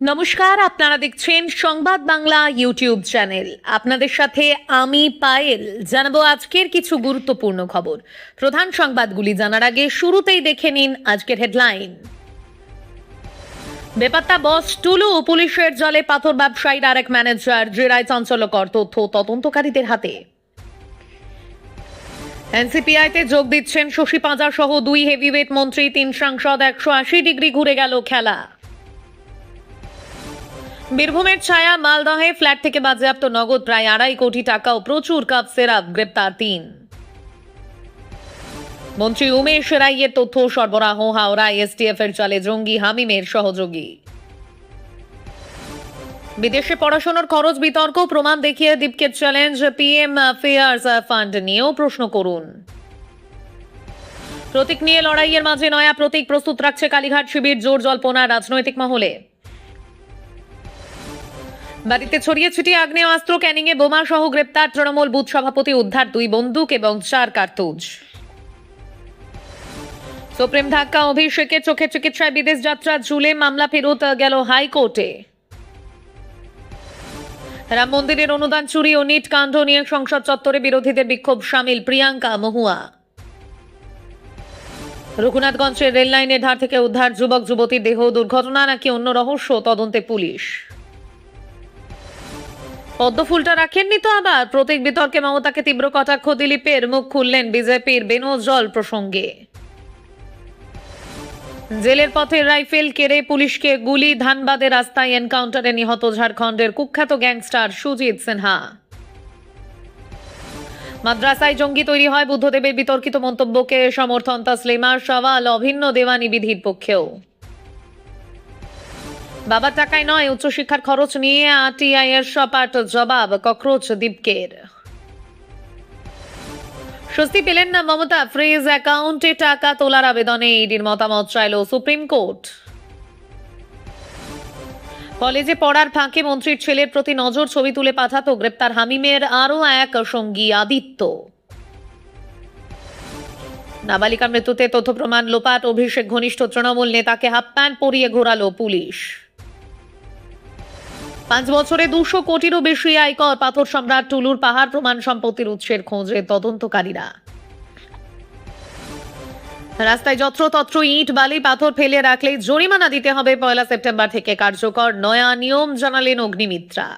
নমস্কার, আপনারা দেখছেন সংবাদ বাংলা ইউটিউব চ্যানেল। আপনাদের সাথে আমি পায়েল। জানাবো আজকের কিছু গুরুত্বপূর্ণ খবর। প্রধান সংবাদগুলি জানার আগে শুরুতেই দেখে নিন আজকের হেডলাইন। বেপাত্তা বস টুলু, পুলিশের জালে পাথর ব্যবসায়ীর আরেক ম্যানেজার জেরায় চাঞ্চল্যকর তথ্য তদন্তকারীদের হাতে। এনসিপিআইতে যোগ দিচ্ছেন শশী পাঁজা সহ 2 হেভিওয়েট মন্ত্রী, 3 সাংসদ। 180 ডিগ্রি ঘুরে গেল খেলা। বীরভূমের ছায়া মালদহে ফ্ল্যাট থেকে বাজেয়াপ্ত নগদ প্রায় 2.5 কোটি টাকা ও প্রচুর কাপ সিরাপ, গ্রেপ্তার 3। মন্ত্রী উমেশ রাইয়ের তথ্য সরবরাহ, হাওড়া এসটিএফ এর জালে জঙ্গি হামিমের সহযোগী। বিদেশে পড়াশোনার খরচ বিতর্ক, প্রমাণ দেখিয়ে দীপকে চ্যালেঞ্জ, পিএম ফেয়ার্স ফান্ড নিয়েও প্রশ্ন করুন। প্রতীক নিয়ে লড়াইয়ের মাঝে নয়া প্রতীক প্রস্তুত রাখছে কালীঘাট শিবির, জোর জল্পনা রাজনৈতিক মহলে। বাড়িতে ছড়িয়ে ছিটিয়ে আগ্নেয়াস্ত্র, ক্যানিংয়ে বোমা সহ গ্রেপ্তার তৃণমূল বুথ সভাপতি, উদ্ধার 2 বন্দুক এবং 4 কার্তুজ। সুপ্রিম ধাক্কা, অভিষেকের চোখে চিকিৎসায় বিদেশ যাত্রা ঝুলে মামলা ফেরত গেল হাইকোর্টে। রাম মন্দিরের অনুদান চুরি ও নিট কাণ্ড নিয়ে সংসদ চত্বরে বিরোধীদের বিক্ষোভ, সামিল প্রিয়াঙ্কা মহুয়া। রঘুনাথগঞ্জের রেল লাইনের ধার থেকে উদ্ধার যুবক যুবতীর দেহ, দুর্ঘটনা নাকি অন্য রহস্য, তদন্তে পুলিশ। পদ্মফুলটা রাখেননি তো আবার, প্রতীক বিতর্কে মমতাকে তীব্র কটাক্ষ দিলীপের, মুখ খুললেন বিজেপির বেনজল প্রসঙ্গে। জেলের পথে রাইফেল কেড়ে পুলিশকে গুলি, ধানবাদে রাস্তায় এনকাউন্টারে নিহত ঝাড়খণ্ডের কুখ্যাত গ্যাংস্টার সুজিত সিনহা। মাদ্রাসায় জঙ্গি তৈরি হয়, বুদ্ধদেবের বিতর্কিত মন্তব্যকে সমর্থন তাসলিমার, সওয়াল অভিন্ন দেওয়ানি বিধির পক্ষেও। বাবার টাকায় নয়, উচ্চশিক্ষার খরচ নিয়ে আরটিআই এর সপাট জবাব ককরোচ দীপকের। স্বস্তি পেলেন না মমতা, ফ্রিজ অ্যাকাউন্টে টাকা তোলার আবেদনে ইডির মতামত চাইল সুপ্রিম কোর্ট। কলেজে পড়ার ফাঁকে মন্ত্রীর ছেলের প্রতি নজর, ছবি তুলে পাঠাতো, গ্রেপ্তার হামিমের আরও এক সঙ্গী আদিত্য। নাবালিকা মৃত্যুতে তথ্য প্রমাণ লোপাট, অভিষেক ঘনিষ্ঠ তৃণমূল নেতাকে হাফ প্যান্ট পরিয়ে ঘোরালো পুলিশ। 5 বছরে 200 কোটিরও বেশি আয়কর, পাথর সম্রাট টুলুর পাহাড় প্রমাণ সম্পত্তির উৎসের খোঁজে তদন্তকারীরা। রাস্তায় যত্রতত্র ইট বালি পাথর ফেলে রাখলেই জরিমানা দিতে হবে, 1 সেপ্টেম্বর থেকে কার্যকর নয়া নিয়ম, জানালেন অগ্নিমিত্রা।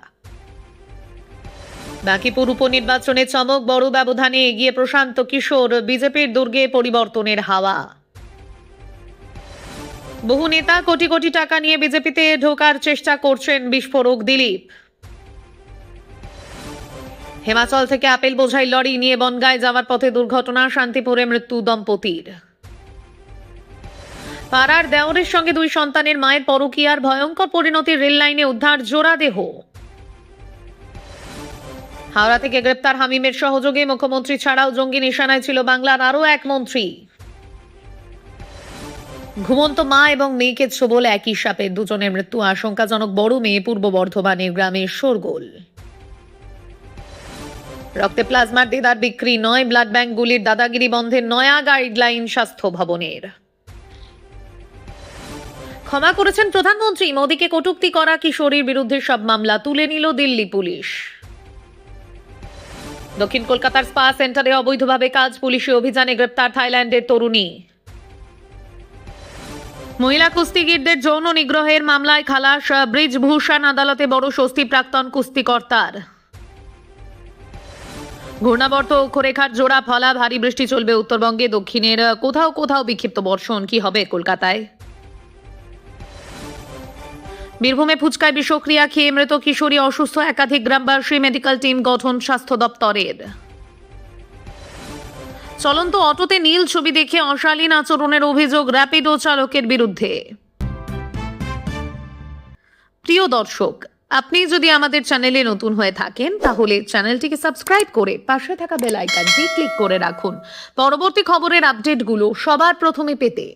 বাঁকিপুর উপনির্বাচনে চমক, বড় ব্যবধানে এগিয়ে প্রশান্ত কিশোর, বিজেপির দুর্গে পরিবর্তনের হাওয়া। বহু নেতা কোটি কোটি টাকা নিয়ে বিজেপিতে ঢোকার চেষ্টা করছেন, বিস্ফোরক দিলীপ। হিমাচল থেকে আপেল বোঝাই লরি নিয়ে বনগাঁয় যাওয়ার পথে দুর্ঘটনা, শান্তিপুরে মৃত্যু দম্পতির। পাড়ার দেওরের সঙ্গে 2 সন্তানের মায়ের পরকীয়ার ভয়ঙ্কর পরিণতি, রেল লাইনে উদ্ধার জোড়া দেহ। হাওড়া থেকে গ্রেপ্তার হামিমের সহযোগী, মুখ্যমন্ত্রী ছাড়াও জঙ্গি নিশানায় ছিল বাংলার আরও এক মন্ত্রী। ঘুমন্ত মা এবং মেয়েকে ছোবল একই সাপে, 2 জনের মৃত্যু, আশঙ্কাজনক বড় মেয়ে, পূর্ব বর্ধমানের গ্রামে শোরগোল। রক্তে প্লাজমার দেদার বিক্রি নয়, ব্লাড ব্যাংকগুলির দাদাগিরি বন্ধের নয়া গাইডলাইন স্বাস্থ্য ভবনের। ক্ষমা করেছেন প্রধানমন্ত্রী, মোদীকে কটূক্তি করা কিশোরীর বিরুদ্ধে সব মামলা তুলে নিল দিল্লি পুলিশ। দক্ষিণ কলকাতার স্পা সেন্টারে অবৈধভাবে কাজ, পুলিশি অভিযানে গ্রেপ্তার থাইল্যান্ডের তরুণী। মহিলা কুস্তিগিরদের যৌন নিগ্রহের মামলায় খালাস, ব্রিজভূষণ আদালতে বড় স্বস্তি প্রাক্তন কুস্তিকর্তার। ঘূর্ণাবর্ত অক্ষরেখার জোড়া ফলা, ভারী বৃষ্টি চলবে উত্তরবঙ্গে, দক্ষিণের কোথাও কোথাও বিক্ষিপ্ত বর্ষণ, কি হবে কলকাতায়। বীরভূমে ফুচকায় বিষক্রিয়া খেয়ে মৃত কিশোরী, অসুস্থ একাধিক গ্রামবাসী, মেডিকেল টিম গঠন স্বাস্থ্য দপ্তরের। চলন্ত অটোতে নীল ছবি দেখে অশালীন আচরণের অভিযোগ র্যাপিডো চালকের বিরুদ্ধে। প্রিয় দর্শক, আপনি যদি আমাদের চ্যানেলে নতুন হয়ে থাকেন তাহলে চ্যানেলটিকে সাবস্ক্রাইব করে পাশে থাকা বেল আইকনটি ক্লিক করে রাখুন, পরবর্তী খবরের আপডেটগুলো সবার প্রথমে পেতে।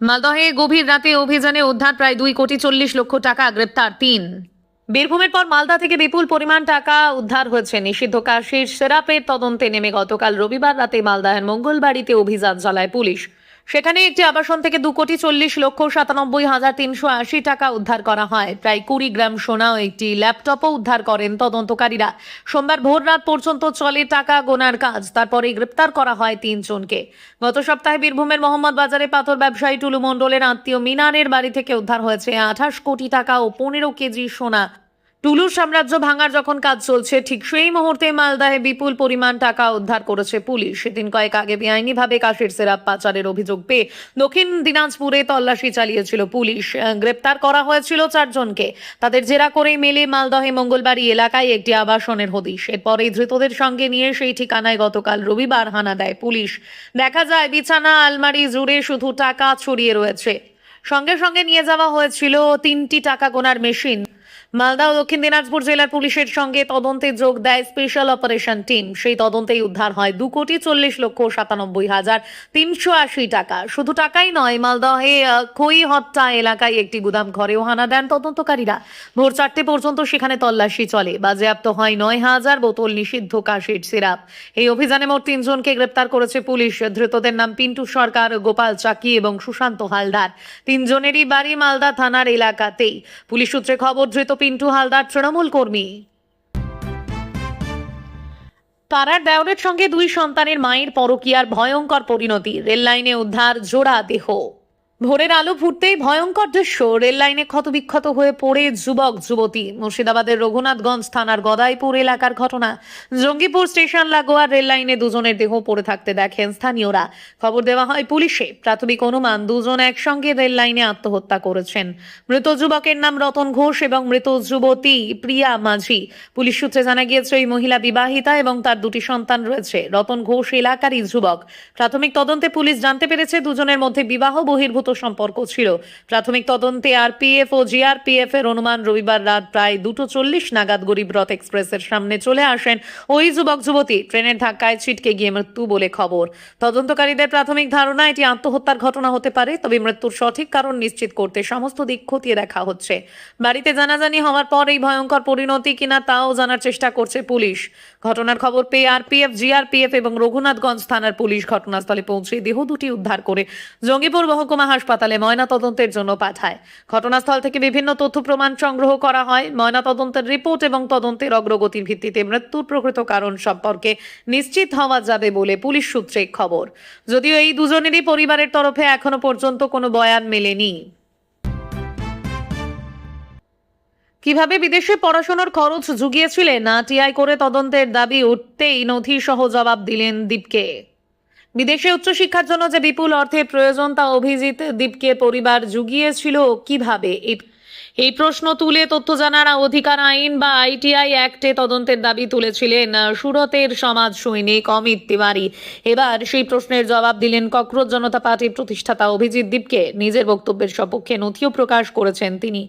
মালদহে গভীর রাতে অভিযানে উদ্ধার প্রায় 2,40,00,000 টাকা, গ্রেপ্তার 3। বীরভূমের পর মালদা থেকে বিপুল পরিমাণ টাকা উদ্ধার হয়েছে। নিষিদ্ধ কাশির সিরাপের তদন্তে নেমে গতকাল রবিবার রাতে মালদাহের মঙ্গলবাড়িতে অভিযান চালায় পুলিশ। সেখানে একটি আবাসন থেকে 2,40,97,380 টাকা উদ্ধার করা হয়। প্রায় 20 গ্রাম সোনা ও একটি ল্যাপটপও উদ্ধার করেন তদন্তকারীরা। সোমবার ভোর রাত পর্যন্ত চলে টাকা গোনার কাজ, তারপরে গ্রেপ্তার করা হয় 3 জনকে। গত সপ্তাহে বীরভূমের মোহাম্মদ বাজারে পাথর ব্যবসায়ী টুলু মণ্ডলের আত্মীয় মিনারের বাড়ি থেকে উদ্ধার হয়েছে 28 কোটি টাকা ও 15 কেজি সোনা। টুলুর সাম্রাজ্য ভাঙার যখন কাজ চলছে, ঠিক সেই মুহূর্তে মালদাহে বিপুল পরিমাণ টাকা উদ্ধার করেছে পুলিশ। সেদিন কয়েক আগে বেআইনিভাবে কাশির সিরাপ পাচারের অভিযোগ পেয়ে দক্ষিণ দিনাজপুরে তল্লাশি চালিয়েছিল পুলিশ। গ্রেপ্তার করা হয়েছিল 4 জনকে। তাদের জেরা করেই মেলে মালদহে মঙ্গলবাড়ি এলাকায় একটি আবাসনের হদিশ। এরপরেই ধৃতদের সঙ্গে নিয়ে সেই ঠিকানায় গতকাল রবিবার হানা দেয় পুলিশ। দেখা যায় বিছানা আলমারি জুড়ে শুধু টাকা ছড়িয়ে রয়েছে। সঙ্গে সঙ্গে নিয়ে যাওয়া হয়েছিল 3টি টাকা গোনার মেশিন। মালদা ও দক্ষিণ দিনাজপুর জেলার পুলিশের সঙ্গে তদন্তে যোগ দেয় স্পেশাল অপারেশন টিম। সেই তদন্তেই উদ্ধার হয় 2,40,97,380 টাকা। শুধু টাকাই নয়, মালদহে খইহট্টা এলাকায় একটি গুদাম ঘরেও হানা দেন তদন্তকারীরা। ভোর 4টে পর্যন্ত সেখানে তল্লাশি চলে। বাজেয়াপ্ত হয় 9,000 বোতল নিষিদ্ধ কাশির সিরাপ। এই অভিযানে মোট 3 জনকে গ্রেপ্তার করেছে পুলিশ। ধৃতদের নাম পিন্টু সরকার, গোপাল চাকি এবং সুশান্ত হালদার। 3 জনেরই বাড়ি মালদা থানার এলাকাতেই। পুলিশ সূত্রে খবর, ধৃত পিন্টু হালদার তৃণমূল কর্মী। পাড়ার দেওরের সঙ্গে 2 সন্তানের মায়ের পরকীয়ার ভয়ঙ্কর পরিণতি। রেল লাইনে উদ্ধার জোড়া দেহ। ভোরের আলো ফুটতেই ভয়ঙ্কর দৃশ্য। রেল লাইনে ক্ষতবিক্ষত হয়ে পড়ে যুবক যুবতী। মুর্শিদাবাদের রঘুনাথগঞ্জ থানার গদাইপুর এলাকার ঘটনা। জঙ্গিপুর স্টেশন লাগোয়া রেল লাইনে 2 জনের দেহ পড়ে থাকতে দেখেন স্থানীয়রা। খবর দেওয়া হয় পুলিশে। প্রাথমিক অনুমান 2 জন একসঙ্গে রেল লাইনে আত্মহত্যা করেছেন। মৃত যুবকের নাম রতন ঘোষ এবং মৃত যুবতী প্রিয়া মাঝি। পুলিশ সূত্রে জানা গিয়েছে এই মহিলা বিবাহিতা এবং তার 2টি সন্তান রয়েছে। রতন ঘোষ এলাকারই যুবক। প্রাথমিক তদন্তে পুলিশ জানতে পেরেছে 2 জনের মধ্যে বিবাহ বহির্ভূত সম্পর্ক ছিল। প্রাথমিক তদন্তে আরপিএফ ও জিআরপিএফ এর অনুমান, রবিবার রাত প্রায় 2:40 নাগাদ গরিবরথ এক্সপ্রেসের সামনে চলে আসেন ওই যুবক যুবতী। ট্রেনের ধাক্কায় ছিটকে গিয়ে মৃত্যু বলে খবর। তদন্তকারীদের প্রাথমিক ধারণা এটি আত্মহত্যার ঘটনা হতে পারে, তবে মৃত্যুর সঠিক কারণ নিশ্চিত করতে সমস্ত দিক খতিয়ে দেখা হচ্ছে। বাড়িতে জানাজানি হওয়ার পর এই ভয়ঙ্কর পরিণতি কিনা তাও জানার চেষ্টা করছে পুলিশ। ঘটনার খবর পেয়ে আরপিএফ, জিআরপিএফ এবং রঘুনাথগঞ্জ থানার পুলিশ ঘটনাস্থলে পৌঁছে দেহ 2টি উদ্ধার করে জঙ্গিপুর মহকুমা হাসপাতালে ময়নাতদন্তের জন্য পাঠায়। ঘটনাস্থল থেকে বিভিন্ন তথ্য প্রমাণ সংগ্রহ করা হয়। ময়নাতদন্তের রিপোর্ট এবং তদন্তের অগ্রগতির ভিত্তিতে মৃত্যুর প্রকৃত কারণ সম্পর্কে নিশ্চিত হওয়া যাবে বলে পুলিশ সূত্রে খবর। যদিও এই 2 জনেরই পরিবারের তরফে এখনো পর্যন্ত কোনো বয়ান মেলেনি। কিভাবে বিদেশে পড়াশোনার খরচ জুগিয়েছিলেন টিআই করে তদন্তের দাবি উঠতেই নথি সহ জবাব দিলেন দীপকে। বিদেশে উচ্চশিক্ষার জন্য যে বিপুল অর্থের প্রয়োজন তা অভিজিৎ দীপকের পরিবার জুগিয়েছিল কিভাবে, এই প্রশ্ন তুলে তথ্য জানার অধিকার আইন বা আইটিআই অ্যাক্টে তদন্তের দাবি তুলেছিলেন সুরতের সমাজ সৈনিক অমিত তিওয়ারি। এবার সেই প্রশ্নের জবাব দিলেন ককরোচ জনতা পার্টির প্রতিষ্ঠাতা অভিজিৎ দীপকে। নিজের বক্তব্যের সপক্ষে নথিও প্রকাশ করেছেন তিনি।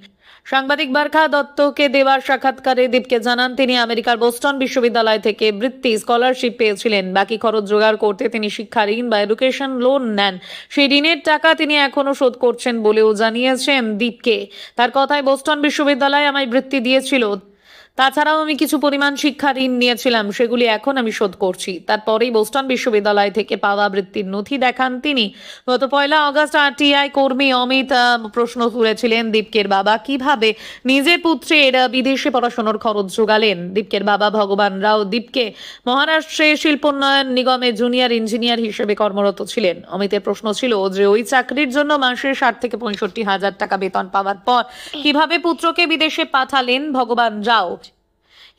সাংবাদিক বারখা দত্তকে দেওয়ার সাক্ষাৎকারে দীপকে জানান, তিনি আমেরিকার বোস্টন বিশ্ববিদ্যালয় থেকে বৃত্তি স্কলারশিপ পেয়েছিলেন। বাকি খরচ জোগাড় করতে তিনি শিক্ষা ঋণ বা এডুকেশন লোন নেন। সেই ঋণের টাকা তিনি এখনো শোধ করছেন বলেও জানিয়েছেন দীপকে। তার কথায়, বোস্টন বিশ্ববিদ্যালয় আমায় বৃত্তি দিয়েছিল। তাছাড়াও আমি কিছু পরিমাণ শিক্ষা ঋণ নিয়েছিলাম, সেগুলি এখন আমি শোধ করছি। তারপরেই বোস্টন বিশ্ববিদ্যালয় থেকে পাওয়া বৃত্তির নথি দেখান তিনি। গত 1 আগস্ট আরটিআই কর্মী অমিত প্রশ্ন তুলেছিলেন দীপকের বাবা কিভাবে নিজের পুত্রের বিদেশে পড়াশোনার খরচ জোগালেন। দীপকের বাবা ভগবান রাও দীপকে মহারাষ্ট্রে শিল্পোন্নয়ন নিগমে জুনিয়র ইঞ্জিনিয়ার হিসেবে কর্মরত ছিলেন। অমিতের প্রশ্ন ছিল যে ওই চাকরির জন্য মাসে 60 থেকে 65 হাজার টাকা বেতন পাওয়ার পর কিভাবে পুত্রকে বিদেশে পাঠালেন ভগবান রাও।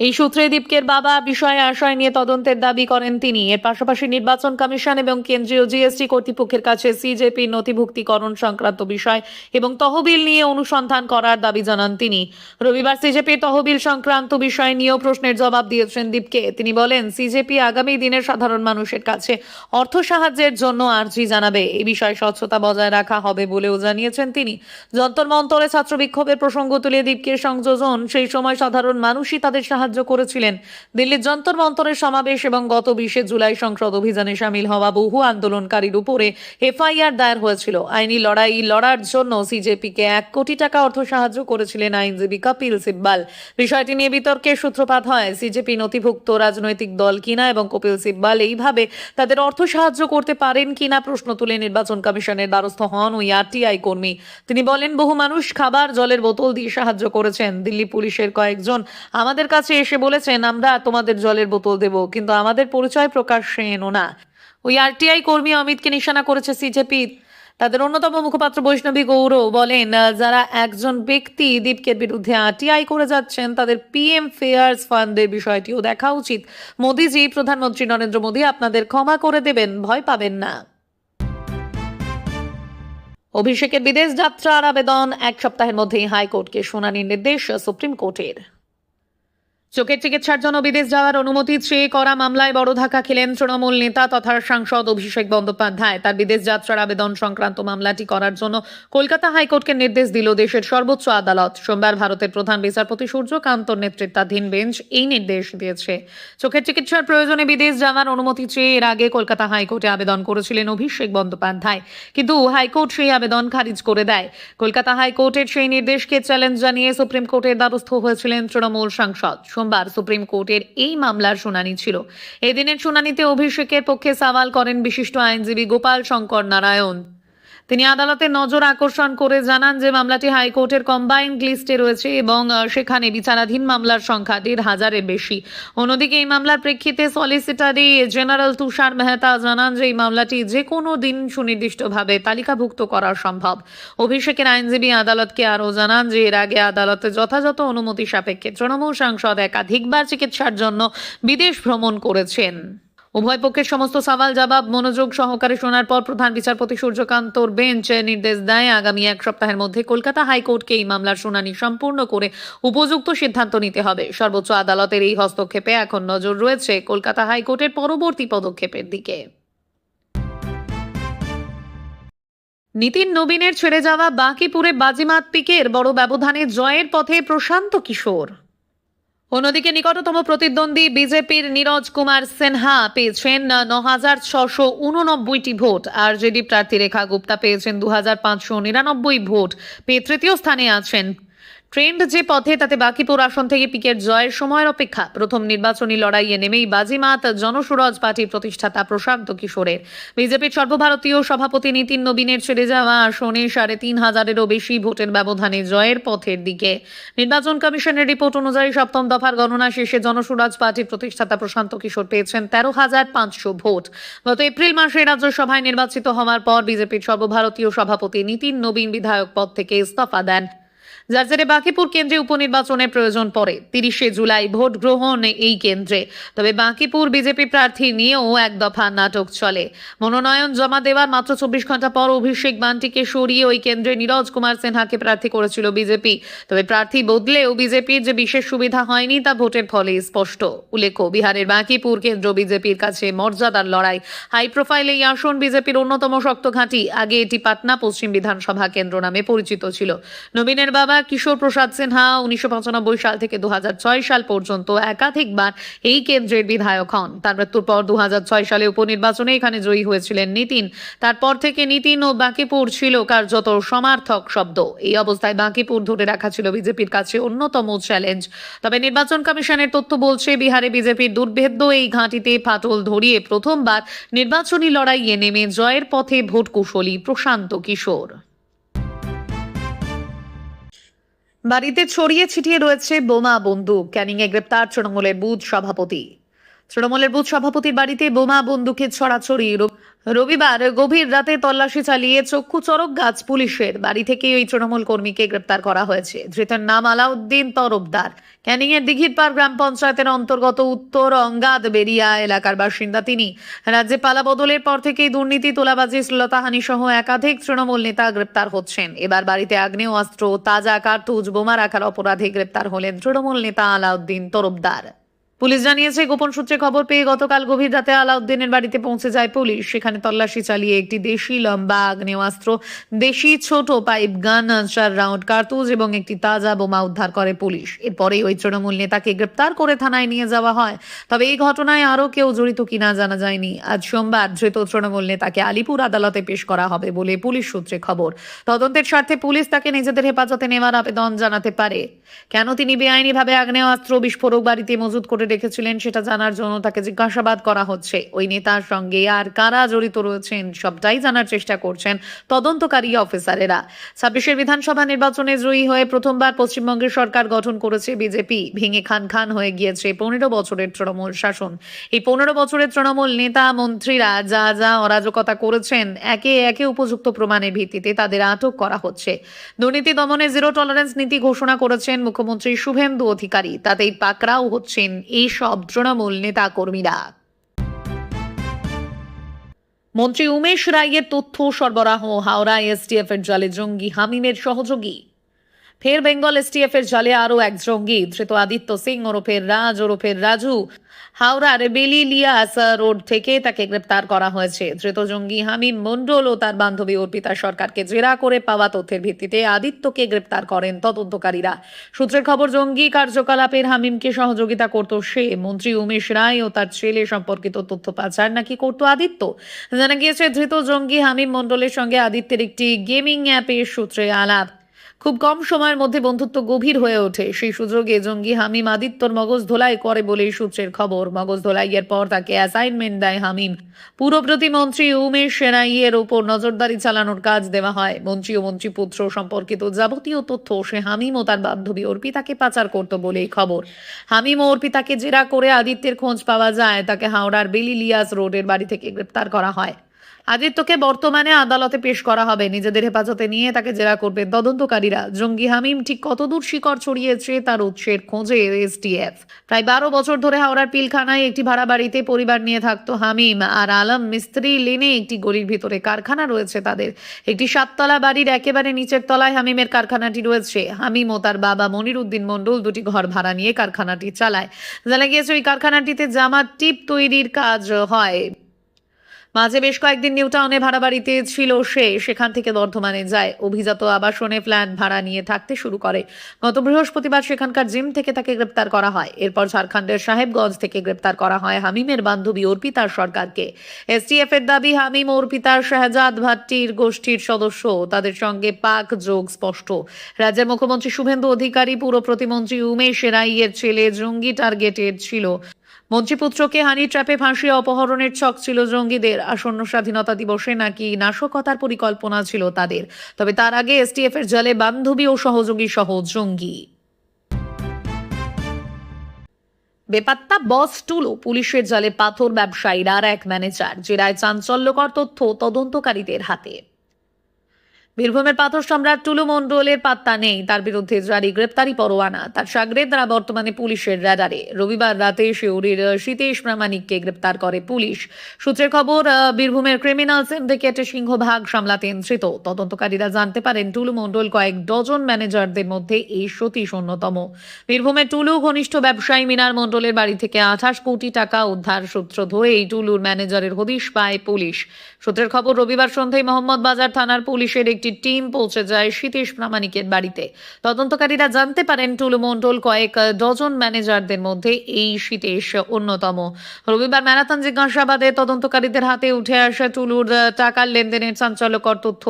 এই সূত্রে দীপকের বাবা বিষয়ে আশয় নিয়ে তদন্তের দাবি করেন তিনি। এর পাশাপাশি নির্বাচন কমিশন এবং কেন্দ্রীয় জিএসটি কর্তৃপক্ষের কাছে সিজেপি নথিভুক্তিকরণ সংক্রান্ত বিষয় এবং তহবিল নিয়ে অনুসন্ধান করার দাবি জানান তিনি। রবিবার সিজেপির তহবিল সংক্রান্ত বিষয় নিয়েও প্রশ্নের জবাব দিয়েছেন দীপকে। তিনি বলেন, সিজেপি আগামী দিনে সাধারণ মানুষের কাছে অর্থ সাহায্যের জন্য আর্জি জানাবে। এই বিষয়ে স্বচ্ছতা বজায় রাখা হবে বলেও জানিয়েছেন তিনি। যন্তর মন্তরে ছাত্র বিক্ষোভের প্রসঙ্গ তুলে দীপকের সংযোজন, সেই সময় সাধারণ মানুষই তাদের সাহায্য সাহায্য করেছিলেন। দিল্লির যন্তর মন্তরের সমাবেশ এবং গত 20 জুলাই সংসদ অভিযানে সামিল হওয়া বহু আন্দোলনকারীর উপরে এফআইআর দায়ের হয়েছিল। আইনি লড়াই লড়ার জন্য সিজেপিকে 1 কোটি টাকা অর্থ সাহায্য করেছিলেন আইনজীবী কপিল সিব্বাল। বিষয়টি নিয়ে বিতর্কের সূত্রপাত হয়। সিজেপি নথিভুক্ত রাজনৈতিক দল কিনা এবং কপিল সিব্বাল এইভাবে তাদের অর্থ সাহায্য করতে পারেন কিনা প্রশ্ন তুলে নির্বাচন কমিশনের দ্বারস্থ হন ওই আরটিআই কর্মী। তিনি বলেন, বহু মানুষ খাবার জলের বোতল দিয়ে সাহায্য করেছেন। দিল্লি পুলিশের কয়েকজন আমাদের কাছে এসে বলেছেন, আমরা তোমাদের জলের বোতল দেব, কিন্তু আমাদের পরিচয় প্রকাশ্যে এনো না। ওই আরটিআই কর্মী অমিতকে নিশানা করেছে সিজেপি। তাদের অন্যতম মুখপাত্র বৈষ্ণবী গৌর বলেন, যারা একজন ব্যক্তি দীপকের বিরুদ্ধে আরটিআই করে যাচ্ছেন তাদের পিএম ফেয়ার্স ফান্ডের বিষয়টিও দেখা উচিত। মোদিজি, প্রধানমন্ত্রী নরেন্দ্র মোদী আপনাদের ক্ষমা করে দেবেন, ভয় পাবেন না। অভিষেকের বিদেশ যাত্রার আবেদন 1 সপ্তাহের মধ্যেই হাইকোর্টকে শুনানির নির্দেশ সুপ্রিম কোর্টের। চোখের চিকিৎসার জন্য বিদেশ যাওয়ার অনুমতি চেয়ে করা মামলায় বড় ধাক্কা খেলেন তৃণমূল নেতা তথা সাংসদ অভিষেক বন্দ্যোপাধ্যায়। তার বিদেশ যাত্রার আবেদন সংক্রান্ত মামলাটি করার জন্য কলকাতা হাইকোর্টকে নির্দেশ দিল দেশের সর্বোচ্চ আদালত। সোমবার ভারতের প্রধান বিচারপতি সূর্যকান্তর নেতৃত্বাধীন বেঞ্চ এই নির্দেশ দিয়েছে। চোখের চিকিৎসার প্রয়োজনে বিদেশ যাওয়ার অনুমতি চেয়ে এর আগে কলকাতা হাইকোর্টে আবেদন করেছিলেন অভিষেক বন্দ্যোপাধ্যায়, কিন্তু হাইকোর্ট সেই আবেদন খারিজ করে দেয়। কলকাতা হাইকোর্টের সেই নির্দেশকে চ্যালেঞ্জ জানিয়ে সুপ্রিম কোর্টের দ্বারস্থ হয়েছিলেন তৃণমূল সাংসদ। সোমবার সুপ্রিম কোর্টের এই মামলার শুনানি ছিল। এদিনের শুনানিতে অভিষেকের পক্ষে সওয়াল করেন বিশিষ্ট আইনজীবী গোপাল শঙ্কর নারায়ণ। তিনি আদালতের নজর আকর্ষণ করে জানান যে মামলাটি হাইকোর্টের কম্বাইন্ড লিস্টে রয়েছে এবং সেখানে বিচারাধীন মামলার সংখ্যা 1,500-এর বেশি। অন্যদিকে এই মামলার প্রেক্ষিতে সলিসিটরি জেনারেল তুষার মেহতা জানান যে এই মামলাটি যে কোনো দিন সুনির্দিষ্টভাবে তালিকাভুক্ত করা সম্ভব। অভিষেকের আইনজীবী আদালতকে আরও জানান যে এর আগে আদালতে যথাযথ অনুমতি সাপেক্ষে তৃণমূল সাংসদ একাধিকবার চিকিৎসার জন্য বিদেশ ভ্রমণ করেছেন। উভয় পক্ষের সমস্ত সওয়াল জবাব মনোযোগ সহকারে শোনার পর প্রধান বিচারপতি সূর্যকান্তর বেঞ্চ নির্দেশ দেয় আগামী 1 সপ্তাহের মধ্যে কলকাতা হাইকোর্টকে এই মামলার শুনানি সম্পূর্ণ করে উপযুক্ত সিদ্ধান্ত নিতে হবে। সর্বোচ্চ আদালতের এই হস্তক্ষেপে এখন নজর রয়েছে কলকাতা হাইকোর্টের পরবর্তী পদক্ষেপের দিকে। নিতিন নবীনের ছেড়ে যাওয়া বাঁকিপুরে বাজিমাত পিকের বড় ব্যবধানে জয়ের পথে প্রশান্ত কিশোর। অন্যদিকে নিকটতম প্রতিদ্বন্দ্বী বিজেপির নীরজ কুমার সিনহা পেয়েছেন 9,689টি ভোট। আরজেডি প্রার্থী রেখা গুপ্তা পেয়েছেন 2,599 ভোট পেয়ে তৃতীয় স্থানে আছেন। ট্রেন্ড যে পথে তাতে বাঁকিপুর আসন থেকে পিকের জয়ের সময়ের অপেক্ষা। প্রথম নির্বাচনী লড়াইয়ে নেমেই বাজিমাত জনসুরজ পার্টির প্রতিষ্ঠাতা প্রশান্ত কিশোরের। বিজেপির সর্বভারতীয় সভাপতি নিতিন নবীনের ছেড়ে যাওয়া আসনে 3,500-এরও বেশি ভোটের ব্যবধানে জয়ের পথের দিকে। নির্বাচন কমিশনের রিপোর্ট অনুযায়ী সপ্তম দফার গণনা শেষে জনসুরজ পার্টির প্রতিষ্ঠাতা প্রশান্ত কিশোর পেয়েছেন 13,500 ভোট। গত এপ্রিল মাসে রাজ্যসভায় নির্বাচিত হওয়ার পর বিজেপির সর্বভারতীয় সভাপতি নিতিন নবীন বিধায়ক পদ থেকে ইস্তফা দেন, যার জেরে বাঁকিপুর কেন্দ্রে উপনির্বাচনের প্রয়োজন পড়ে। 30 জুলাই ভোট গ্রহণ এই কেন্দ্রে। তবে বাঁকিপুর বিজেপি প্রার্থী নিয়েও এক দফা নাটক চলে। মনোনয়ন জমা দেওয়ার মাত্র 24 ঘন্টা পর অভিষেক বান্টিকে সরিয়ে ওই কেন্দ্রে নীরজ কুমার সিনহাকে প্রার্থী করেছিল বিজেপি। তবে প্রার্থী বদলেও বিজেপির যে বিশেষ সুবিধা হয়নি তা ভোটের ফলে স্পষ্ট। উল্লেখ্য, বিহারের বাঁকিপুর কেন্দ্র বিজেপির কাছে মর্যাদার লড়াই। হাই প্রোফাইল এই আসন বিজেপির অন্যতম শক্ত ঘাঁটি। আগে এটি পাটনা পশ্চিম বিধানসভা কেন্দ্র নামে পরিচিত ছিল। নবীনের বাবা কিশোর প্রসাদ সিনহা 1995 সাল থেকে 2006 সাল পর্যন্ত একাধিকবার এই কেন্দ্রের বিধায়ক হন। তার মৃত্যুর পর 2006 সালে উপনির্বাচনে এখানে জয়ী হয়েছিলেন নিতিন। তারপর থেকে নিতিন ও বাঁকিপুর ছিল কার্যত সমার্থক শব্দ। এই অবস্থায় বাঁকিপুর ধরে রাখা ছিল বিজেপির কাছে অন্যতম চ্যালেঞ্জ। তবে নির্বাচন কমিশনের তথ্য বলছে বিহারে বিজেপির দুর্ভেদ্য এই ঘাঁটিতে ফাটল ধরিয়ে প্রথমবার নির্বাচনী লড়াইয়ে নেমে জয়ের পথে ভোট কুশলী প্রশান্ত কিশোর। বাড়িতে ছড়িয়ে ছিটিয়ে রয়েছে বোমা বন্দুক। ক্যানিংয়ে গ্রেপ্তার তৃণমূলের বুথ সভাপতি। তৃণমূলের বুথ সভাপতির বাড়িতে বোমা বন্দুকের ছড়াছড়ি। রবিবার গভীর রাতে তল্লাশি চালিয়ে চক্ষু চরক গাছ পুলিশের। বাড়ি থেকে ওই তৃণমূল কর্মীকে গ্রেপ্তার করা হয়েছে। ধৃতের নাম আলাউদ্দিন তরফদার। ক্যানিংয়ের দিঘিরপাড় গ্রাম পঞ্চায়েতের অন্তর্গত উত্তর অঙ্গাদ বেরিয়া এলাকার বাসিন্দা তিনি। রাজ্যে পালা বদলের পর থেকেই দুর্নীতি, তোলাবাজি, শ্লীলতাহানি সহ একাধিক তৃণমূল নেতা গ্রেপ্তার হচ্ছেন। এবার বাড়িতে আগ্নেয় অস্ত্র, তাজা কার্তুজ, বোমা রাখার অপরাধে গ্রেপ্তার হলেন তৃণমূল নেতা আলাউদ্দিন তরফদার। পুলিশ জানিয়েছে, গোপন সূত্রে খবর পেয়ে গতকাল গভীর রাতে আলাউদ্দিনের বাড়িতে পৌঁছে যায় পুলিশ। সেখানে তল্লাশি চালিয়ে একটি দেশি লম্বা আগ্নেয়াস্ত্র, দেশি ছোট পাইপ গান, 4 রাউন্ড কার্তুজ এবং একটি তাজা বোমা উদ্ধার করে পুলিশ। এরপরেই ওই তৃণমূল নেতাকে গ্রেপ্তার করে থানায় নিয়ে যাওয়া হয়। তবে এই ঘটনায় আরও কেউ জড়িত কিনা জানা যায়নি। আজ সোমবার ধৃত তৃণমূল নেতাকে আলিপুর আদালতে পেশ করা হবে বলে পুলিশ সূত্রে খবর। তদন্তের স্বার্থে পুলিশ তাকে নিজেদের হেফাজতে নেওয়ার আবেদন জানাতে পারে। কেন তিনি বেআইনিভাবে আগ্নেয়াস্ত্র বিস্ফোরক বাড়িতে মজুত করে রেখেছিলেন সেটা জানার জন্য তাকে জিজ্ঞাসাবাদ করা হচ্ছে। ওই নেতার সঙ্গে আর কারা জড়িত রয়েছেন সবটাই জানার চেষ্টা করছেন তদন্তকারী অফিসারেরা। 26-এর বিধানসভা নির্বাচনে জয়ী হয়ে প্রথমবার পশ্চিমবঙ্গের সরকার গঠন করেছে বিজেপি। ভেঙে খান খান হয়ে গিয়েছে 15 বছরের তৃণমূল শাসন। এই 15 বছরের তৃণমূল নেতা মন্ত্রীরা যা যা অরাজকতা করেছেন, একে একে উপযুক্ত প্রমাণের ভিত্তিতে তাদের আটক করা হচ্ছে। দুর্নীতি দমনে জিরো টলারেন্স নীতি ঘোষণা করেছেন মুখ্যমন্ত্রী শুভেন্দু অধিকারী। তাতেই পাকড়াও হচ্ছেন এই সব তৃণমূল নেতা কর্মীরা। মন্ত্রী উমেশ রায়ের তথ্য সরবরাহ, হাওড়া এসটিএফ এর জালে জঙ্গি হামিমের সহযোগী। ফের বেঙ্গল এসটিএফ এর জালে আরও এক জঙ্গি, ধৃত আদিত্য সিং ওরফের রাজ ওরফের রাজু। হাওড়ার বেলিলিয়াস রোড থেকে তাকে গ্রেপ্তার করা হয়েছে। ধৃত জঙ্গি হামিম মণ্ডল ও তার বান্ধবী অর্পিতা সরকারকে জেরা করে পাওয়া তথ্যের ভিত্তিতে আদিত্যকে গ্রেপ্তার করেন তদন্তকারীরা। সূত্রের খবর, জঙ্গি কার্যকলাপের হামিমকে সহযোগিতা করত সে। মন্ত্রী উমেশ রায় ও তার ছেলে সম্পর্কিত তথ্য পাচার নাকি করত আদিত্য। জানা গিয়েছে, ধৃত জঙ্গি হামিম মণ্ডলের সঙ্গে আদিত্যের একটি গেমিং অ্যাপের সূত্রে আলাপ। খুব কম সময়ের মধ্যে বন্ধুত্ব গভীর হয়ে ওঠে। সেই সুযোগে জঙ্গি হামিম আদিত্যর মগজ ধোলাই করে বলেই সূত্রের খবর। মগজ ধোলাইয়ের পর তাকে অ্যাসাইনমেন্ট দেয় হামিম। পুরো প্রতিমন্ত্রী উমেশ সেনাইয়ের উপর নজরদারি চালানোর কাজ দেওয়া হয়। মন্ত্রী ও মন্ত্রীপুত্র সম্পর্কিত যাবতীয় তথ্য সে হামিম ও তার বান্ধবী অর্পিতাকে পাচার করত বলেই খবর। হামিম ও অর্পিতাকে জেরা করে আদিত্যের খোঁজ পাওয়া যায়। তাকে হাওড়ার বেলিলিয়াস রোডের বাড়ি থেকে গ্রেপ্তার করা হয়। আদিত্যকে বর্তমানে আদালতে পেশ করা হবে। নিজেদের হেফাজতে নিয়ে তাকে জেরা করবেন তদন্তকারীরা। জঙ্গি হামিম ঠিক কতদূর শিকড় ছড়িয়েছে তার উৎসের খোঁজে এসটিএফ। প্রায় 12 বছর ধরে হাওড়ার পিলখানায় একটি ভাড়া বাড়িতে পরিবার নিয়ে থাকতো হামিম আর আলম। মিস্ত্রি লেনে একটি গলির ভিতরে কারখানা রয়েছে তাদের। একটি 7তলা বাড়ির একেবারে নিচের তলায় হামিমের কারখানাটি রয়েছে। হামিম ও তার বাবা মনিরুদ্দিন মণ্ডল দুটি ঘর ভাড়া নিয়ে কারখানাটি চালায়। জানা গিয়েছে, ওই কারখানাটিতে জামার টিপ তৈরির কাজ হয়। মাঝে বেশ কয়েকদিন নিউ টাউনে ভাড়া বাড়িতে ছিল সে। সেখান থেকে বর্ধমানে যায়। অভিজাত আবাসনে ফ্ল্যাট ভাড়া নিয়ে থাকতে শুরু করে। গত বৃহস্পতিবার সেখানকার জিম থেকে তাকে গ্রেপ্তার করা হয়। এরপর ঝাড়খণ্ডের সাহেবগঞ্জ থেকে গ্রেপ্তার করা হয় হামিমের বান্ধবী অর্পিতার সরকারকে। এসটিএফ এর দাবি, হামিম ও অর্পিতার শাহজাদ ভাট্টির গোষ্ঠীর সদস্য। তাদের সঙ্গে পাক যোগ স্পষ্ট। রাজ্যের মুখ্যমন্ত্রী শুভেন্দু অধিকারী, পুরো প্রতিমন্ত্রী উমেশ রাইয়ের ছেলে জঙ্গি টার্গেটেড ছিল। মন্ত্রীপুত্রকে হানি ট্র্যাপে ফাঁসিয়ে অপহরণের ছক ছিল জঙ্গিদের। আসন্ন স্বাধীনতা দিবসে নাকি নাশকতার পরিকল্পনা ছিল তাদের। তবে তার আগে এসটিএফ এর জালে বান্ধবী ও সহযোগী সহ জঙ্গি। বেপাত্তা বস টুলু, পুলিশের জালে পাথর ব্যবসায়ীর আর এক ম্যানেজার। জেরায় চাঞ্চল্যকর তথ্য তদন্তকারীদের হাতে। বীরভূমের পাথর সম্রাট টুলু মণ্ডলের পাত্তা নেই। তার বিরুদ্ধে জারি গ্রেপ্তারি পরোয়ানা। তার সাগরেদরা বর্তমানে পুলিশের রাডারে। রবিবার রাতে শিউরির সীতেশ প্রামাণিককে গ্রেপ্তার করে পুলিশ। সূত্রের খবর, বীরভূমের ক্রিমিনাল সিন্ডিকেটে সিংহভাগ সামলাতেন ধৃত। তদন্তকারীরা জানতে পারেন, টুলু মণ্ডল কয়েক ডজন ম্যানেজারদের মধ্যে এই সতীশ অন্যতম। বীরভূমের টুলু ঘনিষ্ঠ ব্যবসায়ী মিনার মণ্ডলের বাড়ি থেকে 28 কোটি টাকা উদ্ধার। সূত্র ধরেই টুলুর ম্যানেজারের হদিশ পায় পুলিশ। সূত্রের খবর, রবিবার সন্ধ্যায় মোহাম্মদবাজার থানার পুলিশের একটি টিম পৌঁছে যায় সীতেশ প্রামাণিকের বাড়িতে। তদন্তকারীরা জানতে পারেন, টুলু মণ্ডল কয়েক ডজন ম্যানেজারদের মধ্যে এই সীতেশ অন্যতম। রবিবার ম্যারাথন জিজ্ঞাসাবাদে তদন্তকারীদের হাতে উঠে আসে টুলুর টাকার লেনদেনের চাঞ্চল্যকর তথ্য।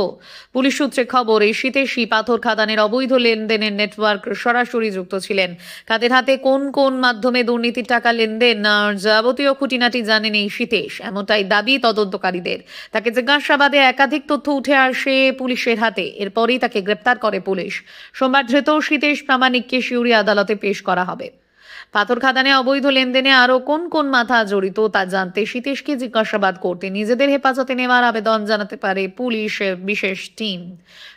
পুলিশ সূত্রে খবর, এই সীতেশই পাথর খাদানের অবৈধ লেনদেনের নেটওয়ার্ক সরাসরি যুক্ত ছিলেন। কাদের হাতে কোন কোন মাধ্যমে দুর্নীতির টাকা লেনদেন যাবতীয় খুঁটিনাটি জানেন এই সীতেশ, এমনটাই দাবি তদন্তকারীদের। তাকে জিজ্ঞাসাবাদে একাধিক তথ্য উঠে আসে পুলিশের হাতে। এরপরই তাকে গ্রেপ্তার করে পুলিশ। সোমবার ধৃত সীতেশ প্রামাণিককে শিউরি আদালতে পেশ করা হবে। পাথর খাদানে অবৈধ লেনদেনে আরো কোন কোন মাথা জড়িত তা জানতে সীতেশকে জিজ্ঞাসাবাদ করতে নিজেদের হেফাজতে নেওয়ার আবেদন জানাতে পারে পুলিশ বিশেষ টিম।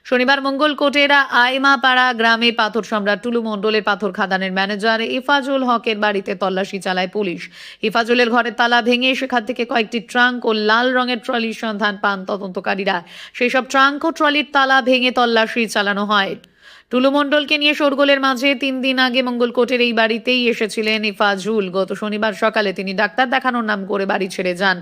শনিবার মঙ্গলকোটের আইমাপাড়া গ্রামে পাথর সম্রাট টুলু মণ্ডলের পাথর খাদানের ম্যানেজার ইফাজুল হকের বাড়িতে তল্লাশি চালায় পুলিশ। ইফাজুলের ঘরের তালা ভেঙে সেখান থেকে কয়েকটি ট্রাঙ্ক ও লাল রঙের ট্রলির সন্ধান পান তদন্তকারীরা। সেই সব ট্রাঙ্ক ও ট্রলির তালা ভেঙে তল্লাশি চালানো হয়। টুলু মণ্ডলকে নিয়ে শোরগোলের মাঝে 3 দিন আগে মঙ্গলকোটের এই বাড়িতেই এসেছিলেন ইফাজুল। গত শনিবার সকালে তিনি ডাক্তার দেখানোর নাম করে বাড়ি ছেড়ে যান।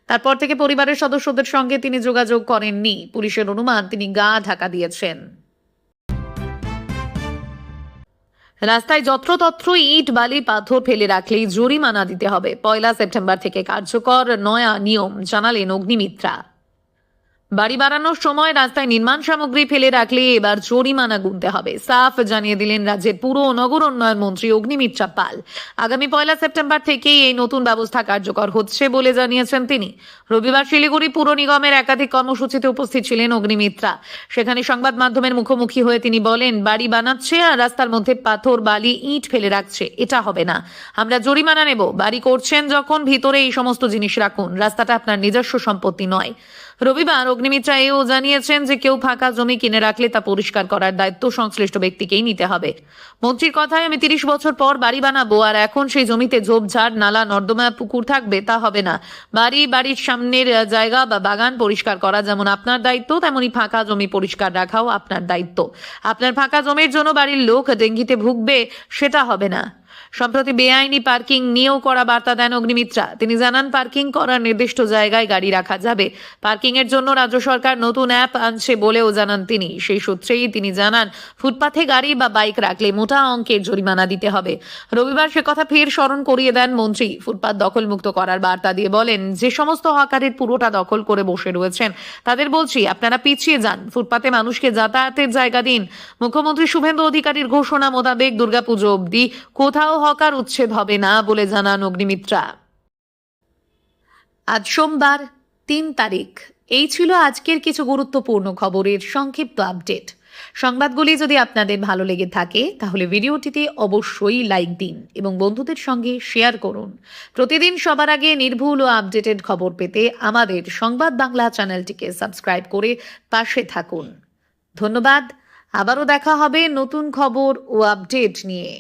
তারপর থেকে পরিবারের সদস্যদের সঙ্গে তিনি যোগাযোগ করেননি। পুলিশের অনুমান তিনি গা ঢাকা দিয়েছেন। রাস্তায় যত্রতত্র ইট বালি পাথর ফেলে রাখলেই জরিমানা দিতে হবে। 1 সেপ্টেম্বর থেকে কার্যকর নয়া নিয়ম, জানালেন অগ্নিমিত্রা। বাড়ি বাড়ানোর সময় রাস্তায় নির্মাণ সামগ্রী ফেলে রাখলে এবার জরিমানা গুনতে হবে, সাফ জানিয়ে দিলেন রাজ্যের পুর ও নগর উন্নয়ন মন্ত্রী অগ্নিমিত্রা পাল। আগামী 1 সেপ্টেম্বর থেকেই এই নতুন ব্যবস্থা কার্যকর হচ্ছে বলে জানিয়েছেন তিনি। রবিবার শিলিগুড়ি পুর নিগমের একাধিক কর্মসূচিতে উপস্থিত ছিলেন অগ্নিমিত্রা। সেখানে সংবাদ মাধ্যমের মুখোমুখি হয়ে তিনি বলেন, বাড়ি বানাচ্ছে আর রাস্তার মধ্যে পাথর বালি ইট ফেলে রাখছে, এটা হবে না। আমরা জরিমানা নেব। বাড়ি করছেন যখন ভিতরে এই সমস্ত জিনিস রাখুন, রাস্তাটা আপনার নিজস্ব সম্পত্তি নয়। রবিবার অগ্নিমিত্রা এও জানিয়েছেন যে কেউ ফাঁকা জমি কিনে রাখলে তা পরিষ্কার করার দায়িত্ব সংশ্লিষ্ট ব্যক্তিকেই নিতে হবে। মন্ত্রীর কথায়, আমি 30 বছর পর বাড়ি বানাবো আর এখন সেই জমিতে ঝোপঝাড়, নালা, নর্দমা, পুকুর থাকবে, তা হবে না। বাড়ির সামনের জায়গা বা বাগান পরিষ্কার করা যেমন আপনার দায়িত্ব, তেমনি ফাঁকা জমি পরিষ্কার রাখাও আপনার দায়িত্ব। আপনার ফাঁকা জমির জন্য বাড়ির লোক ডেঙ্গিতে ভুগবে, সেটা হবে না। সম্প্রতি বেআইনি পার্কিং নিয়েও কড়া বার্তা দেন অগ্নিমিত্রা। তিনি জানান, পার্কিং করার নির্দিষ্ট জায়গায় গাড়ি রাখা যাবে। পার্কিং এর জন্য রাজ্য সরকার নতুন অ্যাপ আনছে বলেও জানান তিনি। সেই সূত্রেই তিনি জানান, ফুটপাথে গাড়ি বা বাইক রাখলে মোটা অঙ্কের জরিমানা দিতে হবে। রবিবার সে কথা ফের স্মরণ করিয়ে দেন মন্ত্রী। ফুটপাথ দখলমুক্ত করার বার্তা দিয়ে বলেন, যে সমস্ত হকারের পুরোটা দখল করে বসে রয়েছেন তাদের বলছি, আপনারা পিছিয়ে যান, ফুটপাথে মানুষকে যাতায়াতের জায়গা দিন। মুখ্যমন্ত্রী শুভেন্দু অধিকারীর ঘোষণা মোতাবেক দুর্গাপুজো অবধি কোথাও হকার উচ্ছেদ হবে না বলে জানান অগ্নিমিত্রা। আজ সোমবার 3 তারিখ। এই ছিল আজকের কিছু গুরুত্বপূর্ণ খবরের সংক্ষিপ্ত আপডেট। সংবাদগুলি যদি আপনাদের ভালো লেগে থাকে তাহলে ভিডিওটিতে অবশ্যই লাইক দিন এবং বন্ধুদের সঙ্গে শেয়ার করুন। প্রতিদিন সবার আগে নির্ভুল ও আপডেটেড খবর পেতে আমাদের সংবাদ বাংলা চ্যানেলটিকে সাবস্ক্রাইব করে পাশে থাকুন। ধন্যবাদ। আবারও দেখা হবে নতুন খবর ও আপডেট নিয়ে।